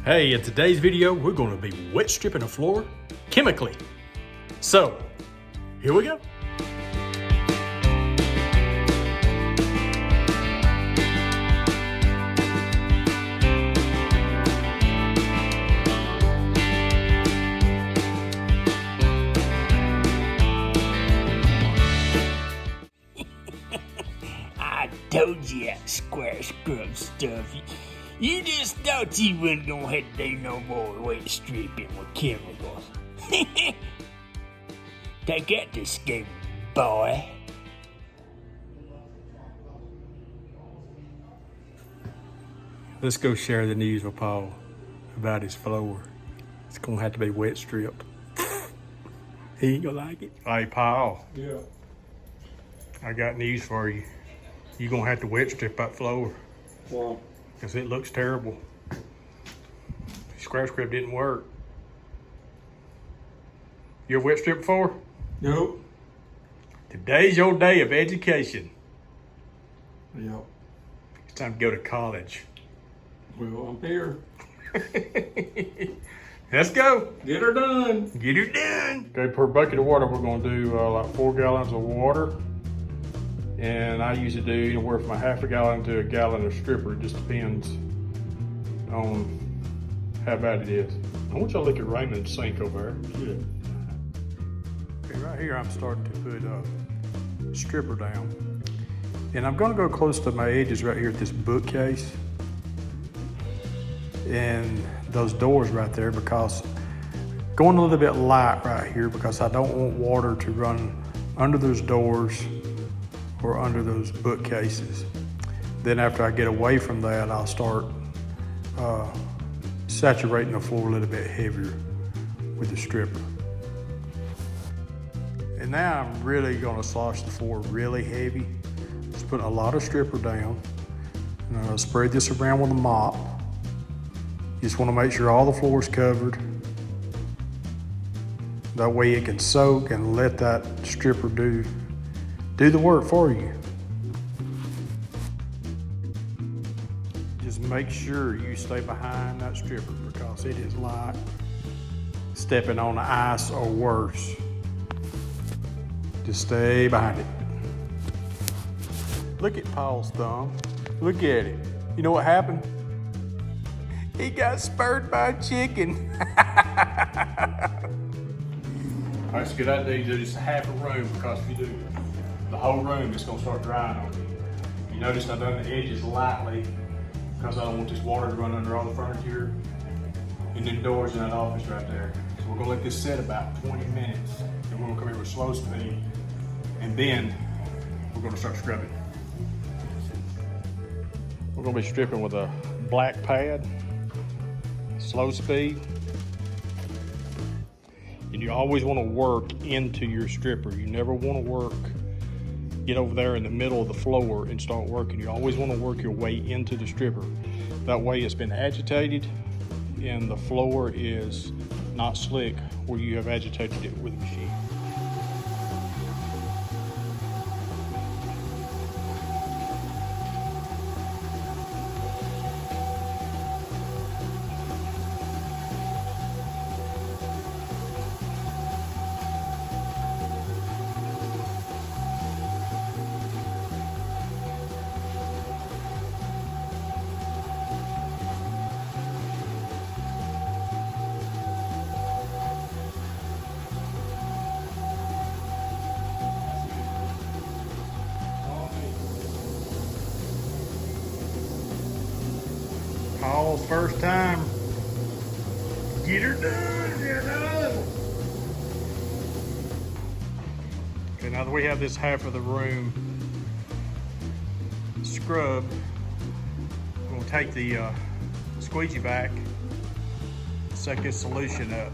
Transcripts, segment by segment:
Hey, in today's video, we're going to be wet stripping the floor chemically. So, here we go. I told you that square scrub stuff. You just thought you wasn't gonna have to do no more wet stripping with chemicals. Take that to school, boy. Let's go share the news with Paul about his floor. It's going to have to be wet stripped. He ain't going to like it. Hey, Paul. Yeah. I got news for you. You're going to have to wet strip that floor. Well, Because it looks terrible. Square script didn't work. You ever wet stripped before? nope. Today's your day of education. Yep. It's time to go to college. Well, I'm here. Let's go. Get her done. Get it done. Okay, per bucket of water, we're gonna do like 4 gallons of water. And I usually do anywhere from a half a gallon to a gallon of stripper. It just depends on how bad it is. I want y'all to look at Raymond's sink over there. Good. Okay, right here I'm starting to put stripper down. And I'm gonna go close to my edges right here at this bookcase. And those doors right there, because going a little bit light right here because I don't want water to run under those doors or under those bookcases. Then after I get away from that, I'll start saturating the floor a little bit heavier with the stripper. And now I'm really gonna slosh the floor really heavy. Just putting a lot of stripper down. And I'm gonna spread this around with a mop. Just wanna make sure all the floor is covered. That way it can soak and let that stripper do the work for you. Just make sure you stay behind that stripper because it is like stepping on the ice or worse. Just stay behind it. Look at Paul's thumb. Look at it. You know what happened? He got spurred by a chicken. All right, so good idea to do just half a room because if you do the whole room, it's gonna start drying on you. You notice I've done the edges lightly because I don't want this water to run under all the furniture and then doors in that office right there. So we're gonna let this sit about 20 minutes. Then we're gonna come here with slow speed and then we're gonna start scrubbing. We're gonna be stripping with a black pad, slow speed. And you always want to work into your stripper. You never want to get over there in the middle of the floor and start working. You always want to work your way into the stripper. That way it's been agitated and the floor is not slick where you have agitated it with a machine. Paul's first time. Get her done, get her done. Okay, now that we have this half of the room scrubbed, we're gonna take the squeegee back, suck this solution up.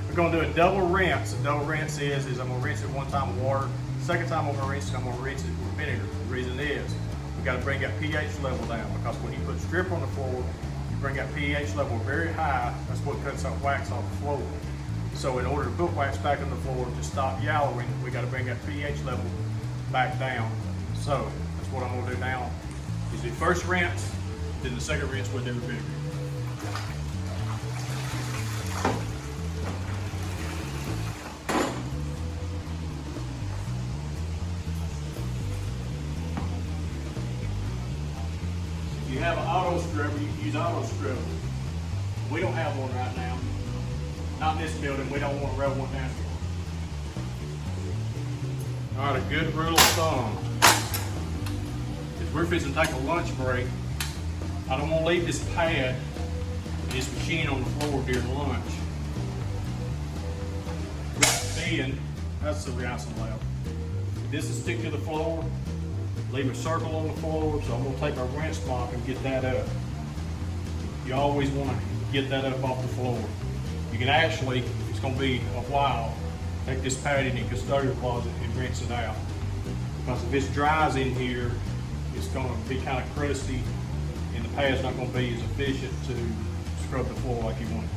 We're gonna do a double rinse. A double rinse is I'm gonna rinse it one time with water. Second time I'm gonna rinse it with vinegar. The reason is we gotta bring that pH level down because when you put strip on the floor, you bring that pH level very high. That's what cuts that wax off the floor. So in order to put wax back on the floor to stop yellowing, we got to bring that pH level back down. So that's what I'm gonna do now. Is the first rinse, then the second rinse we'll do the vinegar. If you have an auto scrubber, you can use auto scrubber. We don't have one right now. Not in this building, we don't want to rub one down here. All right, a good rule of thumb is we're fixing to take a lunch break. I don't want to leave this pad, this machine on the floor during lunch. Then, that's the reaction left. This will stick to the floor, leave a circle on the floor, so I'm going to take my rinse mop and get that up. You always want to get that up off the floor. You can actually, it's going to be a while, take this pad in the custodian closet and rinse it out. Because if it dries in here, it's going to be kind of crusty and the pad's not going to be as efficient to scrub the floor like you want it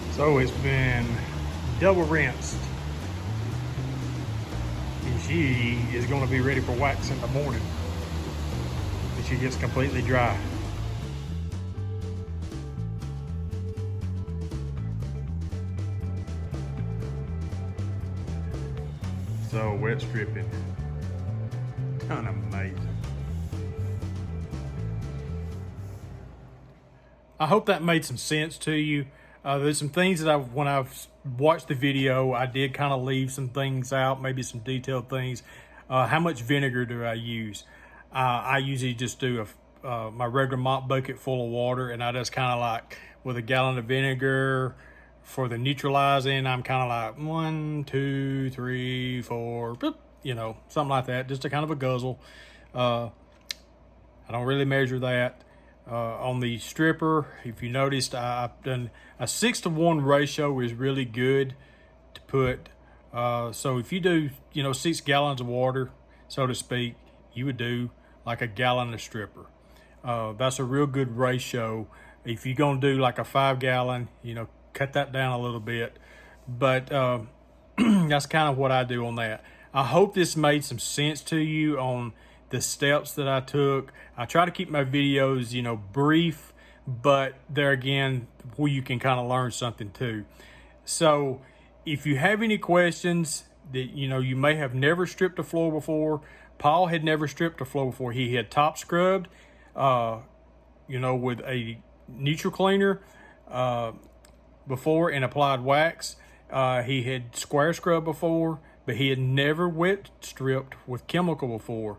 to. So it's been double rinsed. And she is going to be ready for wax in the morning. And she gets completely dry. So wet stripping, kind of amazing. I hope that made some sense to you. There's some things that when I've watched the video, I did kind of leave some things out, maybe some detailed things. How much vinegar do I use? I usually just do my regular mop bucket full of water, and I just kind of like with a gallon of vinegar. For the neutralizing, I'm kind of like 1, 2, 3, 4, you know, something like that, just a kind of a guzzle. I don't really measure that. On the stripper, if you noticed, I've done a 6-to-1 ratio is really good to put. So if you do, 6 gallons of water, so to speak, you would do like a gallon of stripper. That's a real good ratio. If you're gonna do like a 5 gallon, cut that down a little bit, but that's kind of what I do on that. I hope this made some sense to you on the steps that I took. I try to keep my videos, brief, but there again, where you can kind of learn something too. So if you have any questions that, you may have never stripped a floor before, Paul had never stripped a floor before. He had top scrubbed, with a neutral cleaner, before and applied wax. He had square scrub before, but he had never wet stripped with chemical before.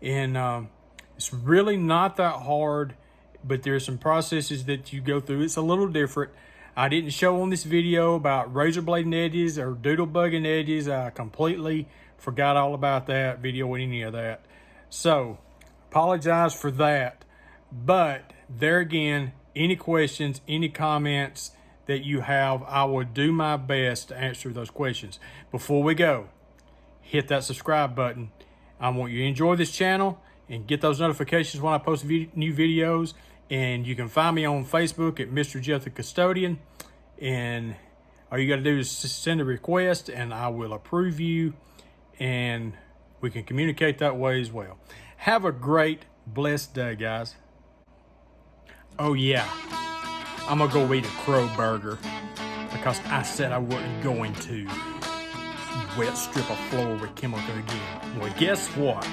And it's really not that hard, but there's some processes that you go through. It's a little different. I didn't show on this video about razor blading edges or doodle bugging edges. I completely forgot all about that video or any of that. So apologize for that. But there again, any questions, any comments that you have, I will do my best to answer those questions. Before we go, hit that subscribe button. I want you to enjoy this channel and get those notifications when I post new videos. And you can find me on Facebook at Mr. Jeff the Custodian. And all you got to do is send a request and I will approve you. And we can communicate that way as well. Have a great, blessed day, guys. Oh yeah, I'm gonna go eat a crow burger because I said I wasn't going to wet strip a floor with chemical again. Well, guess what?